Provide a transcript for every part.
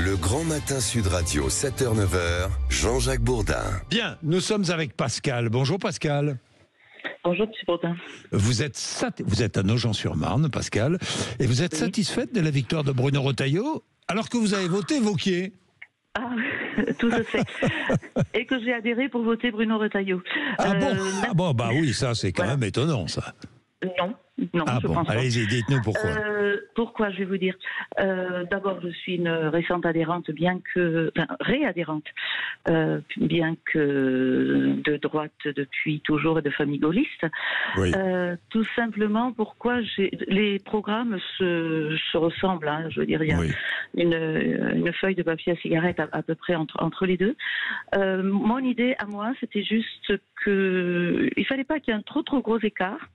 Le grand matin Sud Radio, 7h-9h, Jean-Jacques Bourdin. Bien, nous sommes avec Pascal. Bonjour Pascal. Bonjour, M. Bourdin. Vous êtes à Nogent-sur-Marne, Pascal, et vous êtes satisfaite de la victoire de Bruno Retailleau, alors que vous avez voté Wauquiez. Ah, tout se fait. Et que j'ai adhéré pour voter Bruno Retailleau. Bon, bah oui, ça c'est quand même étonnant, ça. Non, je pense pas. Allez-y, dites-nous pourquoi. Pourquoi, je vais vous dire. D'abord, je suis une récente adhérente, réadhérente, bien que de droite depuis toujours et de famille gaulliste. Oui. Tout simplement, pourquoi les programmes se ressemblent. Hein, je veux dire, il y a une feuille de papier à cigarette à peu près entre les deux. Mon idée à moi, c'était juste il fallait pas qu'il y ait un trop gros écart.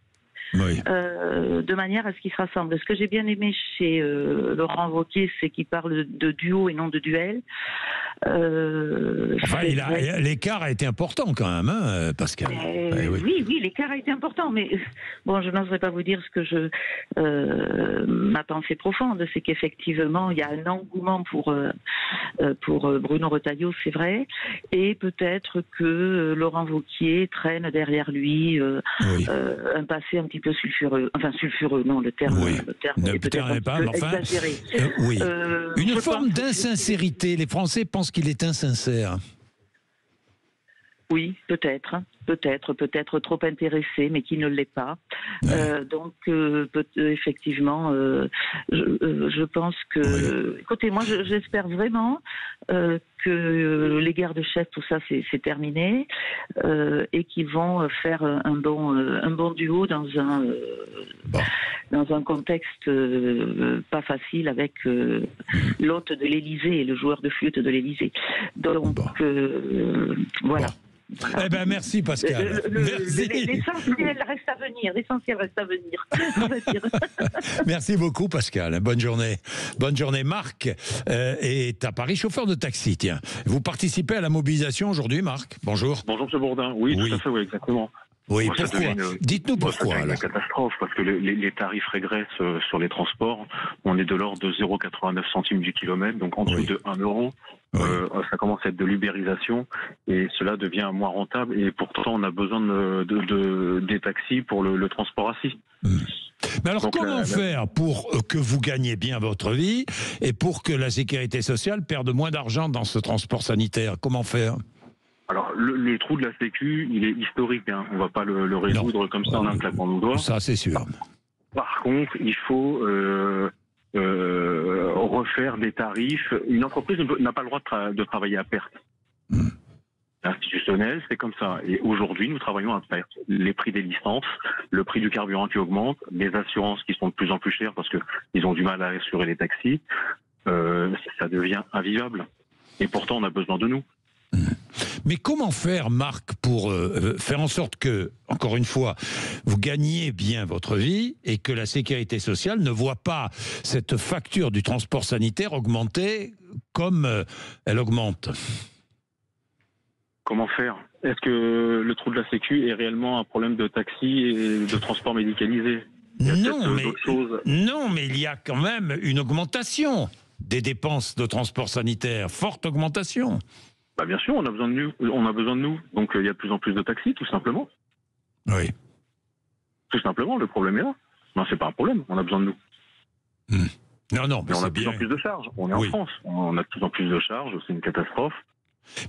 Oui. De manière à ce qu'ils se rassemblent. Ce que j'ai bien aimé chez Laurent Wauquiez, c'est qu'il parle de duo et non de duel. L'écart a été important quand même, hein, Pascal. Oui, l'écart a été important, mais bon, je n'oserais pas vous dire ce que ma pensée profonde, c'est qu'effectivement, il y a un engouement pour Bruno Retailleau, c'est vrai, et peut-être que Laurent Wauquiez traîne derrière lui un passé un petit peu sulfureux. Enfin, sulfureux, non, le terme est peut-être un peu exagéré. Une forme d'insincérité. Les Français pensent qu'il est insincère. Oui, peut-être trop intéressé, mais qui ne l'est pas. Donc, effectivement, je pense que... Écoutez, moi, j'espère vraiment que les guerres-de-chefs, tout ça, c'est terminé, et qu'ils vont faire un bon duo dans un contexte pas facile avec l'hôte de l'Élysée et le joueur de flûte de l'Élysée. Donc, voilà. Eh ben merci Pascal. L'essentiel reste à venir. On va dire. Merci beaucoup Pascal. Bonne journée. Bonne journée. Marc est à Paris, chauffeur de taxi. Tiens, vous participez à la mobilisation aujourd'hui, Marc. Bonjour. Bonjour M. Bourdin. Oui, tout à fait, oui, exactement. Oui, pourquoi Dites-nous pourquoi. C'est une catastrophe, parce que les tarifs régressent sur les transports. On est de l'ordre de 0,89 centimes du kilomètre, donc en dessous de 1 euro. Ça commence à être de l'ubérisation, et cela devient moins rentable. Et pourtant, on a besoin des taxis pour le transport assis. Mais alors, comment faire pour que vous gagnez bien votre vie et pour que la sécurité sociale perde moins d'argent dans ce transport sanitaire? Comment faire? Alors, le trou de la Sécu, il est historique. Hein. On ne va pas le résoudre comme ça en un claquement de doigts. Ça, c'est sûr. Par contre, il faut refaire des tarifs. Une entreprise n'a pas le droit de travailler à perte. Institutionnel, c'est comme ça. Et aujourd'hui, nous travaillons à perte. Les prix des licences, le prix du carburant qui augmente, les assurances qui sont de plus en plus chères parce qu'ils ont du mal à assurer les taxis, ça devient invivable. Et pourtant, on a besoin de nous. Mais comment faire, Marc, pour faire en sorte que, encore une fois, vous gagniez bien votre vie et que la sécurité sociale ne voit pas cette facture du transport sanitaire augmenter comme elle augmente? Comment faire? Est-ce que le trou de la Sécu est réellement un problème de taxi et de transport médicalisé? Non, mais il y a quand même une augmentation des dépenses de transport sanitaire, forte augmentation. Bah bien sûr, on a besoin de nous. Donc il y a de plus en plus de taxis, tout simplement. Oui. Tout simplement, le problème est là. Non, c'est pas un problème, on a besoin de nous. Non, mais on a de bien. plus en plus de charges. On est en France, on a de plus en plus de charges, c'est une catastrophe.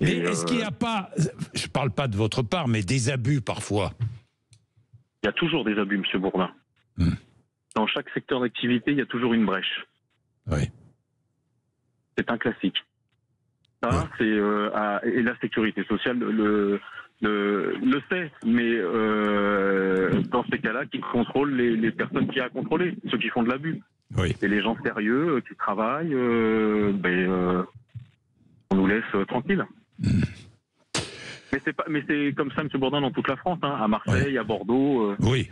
Mais est-ce qu'il n'y a pas, je parle pas de votre part, mais des abus parfois? Il y a toujours des abus, M. Bourdin. Dans chaque secteur d'activité, il y a toujours une brèche. Oui. C'est un classique. Ça, et la sécurité sociale le sait, mais dans ces cas-là, qui contrôle les personnes qui a à contrôler, ceux qui font de l'abus. Et les gens sérieux qui travaillent, on nous laisse tranquilles. Mais c'est comme ça, M. Bourdin, dans toute la France, hein, à Marseille, à Bordeaux. Oui.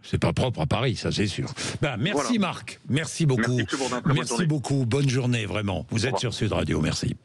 C'est pas propre à Paris, ça c'est sûr. Merci Marc, merci beaucoup. Merci, M. Bourdin, merci beaucoup, bonne journée vraiment. Vous êtes sur Sud Radio, merci.